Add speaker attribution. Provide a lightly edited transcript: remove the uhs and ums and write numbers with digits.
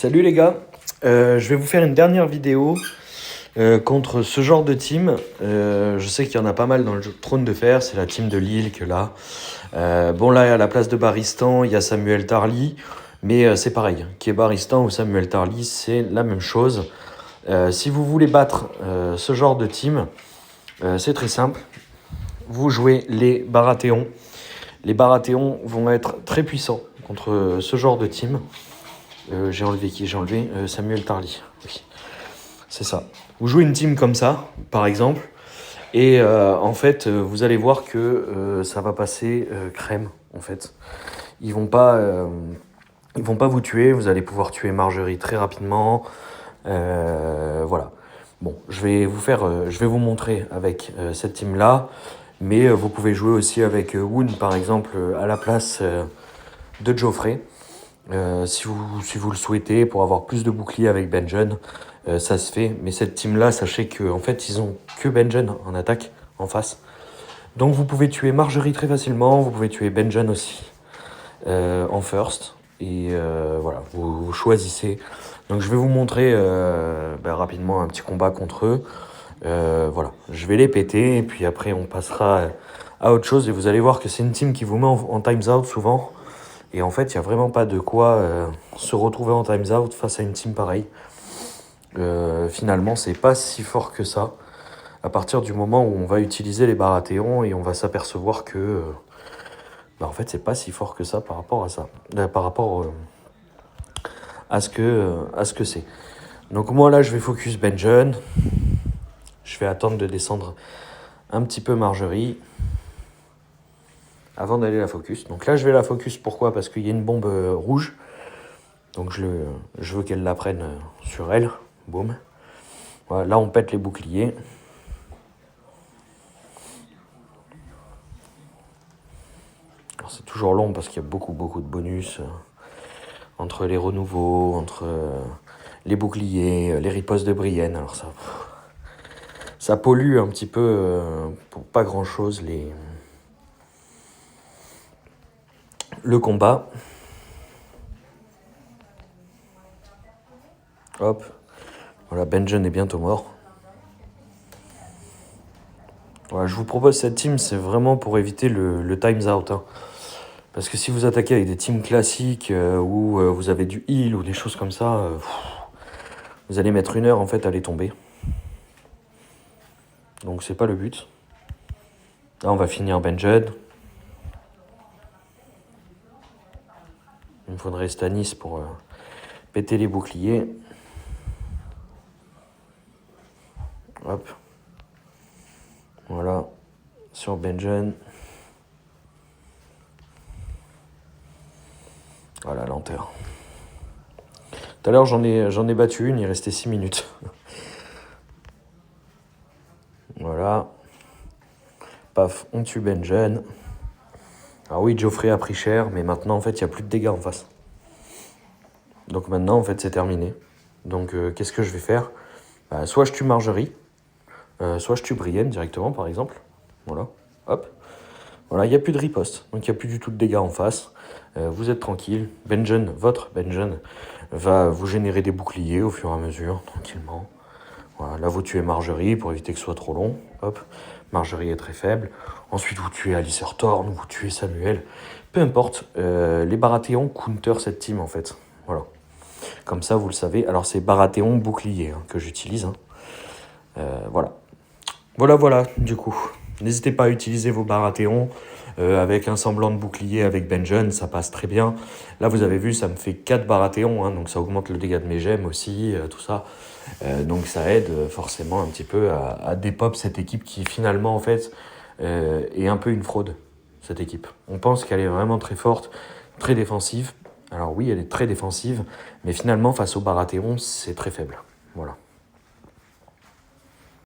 Speaker 1: Salut les gars, je vais vous faire une dernière vidéo contre ce genre de team. Je sais qu'il y en a pas mal dans le Trône de Fer, c'est la team de Lille que là. Bon là à la place de Baristan, il y a Samuel Tarly, mais c'est pareil, qui est Baristan ou Samuel Tarly, c'est la même chose. Si vous voulez battre ce genre de team, c'est très simple. Vous jouez les Baratheons. Les Baratheons vont être très puissants contre ce genre de team. J'ai enlevé qui? J'ai enlevé Samuel Tarly. Oui, c'est ça. Vous jouez une team comme ça, par exemple, et en fait, vous allez voir que ça va passer crème, en fait. Ils vont pas vous tuer. Vous allez pouvoir tuer Marjorie très rapidement. Voilà. Bon, je vais vous montrer avec cette team-là, mais vous pouvez jouer aussi avec Woon, par exemple, à la place de Joffrey. Si vous le souhaitez, pour avoir plus de boucliers avec Benjen, ça se fait. Mais cette team-là, sachez qu'en fait, ils ont que Benjen en attaque, en face. Donc vous pouvez tuer Marjorie très facilement, vous pouvez tuer Benjen aussi en first. Et voilà, vous choisissez. Donc je vais vous montrer rapidement un petit combat contre eux. Voilà, je vais les péter et puis après on passera à autre chose. Et vous allez voir que c'est une team qui vous met en times out souvent. Et en fait, il n'y a vraiment pas de quoi se retrouver en times out face à une team pareille. Finalement, c'est pas si fort que ça. À partir du moment où on va utiliser les Baratheons et on va s'apercevoir que en fait, c'est pas si fort que ça par rapport à ça. Par rapport à ce que c'est. Donc moi là, je vais focus Benjen. Je vais attendre de descendre un petit peu Marjorie avant d'aller la focus. Donc là, je vais la focus. Pourquoi? Parce qu'il y a une bombe rouge. Donc je veux qu'elle la prenne sur elle. Boum. Voilà, là, on pète les boucliers. C'est toujours long parce qu'il y a beaucoup de bonus entre les renouveaux, entre les boucliers, les ripostes de Brienne. Alors ça pollue un petit peu pour pas grand chose le combat. Hop. Voilà, Benjen est bientôt mort. Voilà, je vous propose cette team, c'est vraiment pour éviter le times out. Hein. Parce que si vous attaquez avec des teams classiques où vous avez du heal ou des choses comme ça, vous allez mettre 1 heure en fait à les tomber. Donc c'est pas le but. Là on va finir Benjen. Il me faudrait Stannis pour péter les boucliers. Hop. Voilà. Sur Benjen. Voilà, lenteur. Tout à l'heure, j'en ai battu une, il restait 6 minutes. Voilà. Paf, on tue Benjen. Alors oui, Joffrey a pris cher, mais maintenant, en fait, il n'y a plus de dégâts en face. Donc maintenant, en fait, c'est terminé. Donc, qu'est-ce que je vais faire? Soit je tue Marjorie, soit je tue Brienne directement, par exemple. Voilà, hop. Voilà, il n'y a plus de riposte, donc il n'y a plus du tout de dégâts en face. Vous êtes tranquille. Benjen, votre Benjen, va vous générer des boucliers au fur et à mesure, tranquillement. Voilà, là, vous tuez Marjorie pour éviter que ce soit trop long. Hop, Marjorie est très faible. Ensuite, vous tuez Alistair Thorne, vous tuez Samuel. Peu importe, les Baratheons counter cette team, en fait. Voilà. Comme ça, vous le savez. Alors, c'est Baratheon bouclier que j'utilise. Hein. Voilà. Voilà, du coup. N'hésitez pas à utiliser vos Baratheons avec un semblant de bouclier avec Benjen, ça passe très bien. Là, vous avez vu, ça me fait 4 Baratheons, hein, donc ça augmente le dégât de mes gemmes aussi, tout ça. Donc ça aide forcément un petit peu à dépop cette équipe qui finalement, en fait, est un peu une fraude, cette équipe. On pense qu'elle est vraiment très forte, très défensive. Alors oui, elle est très défensive, mais finalement, face aux Baratheons, c'est très faible. Voilà.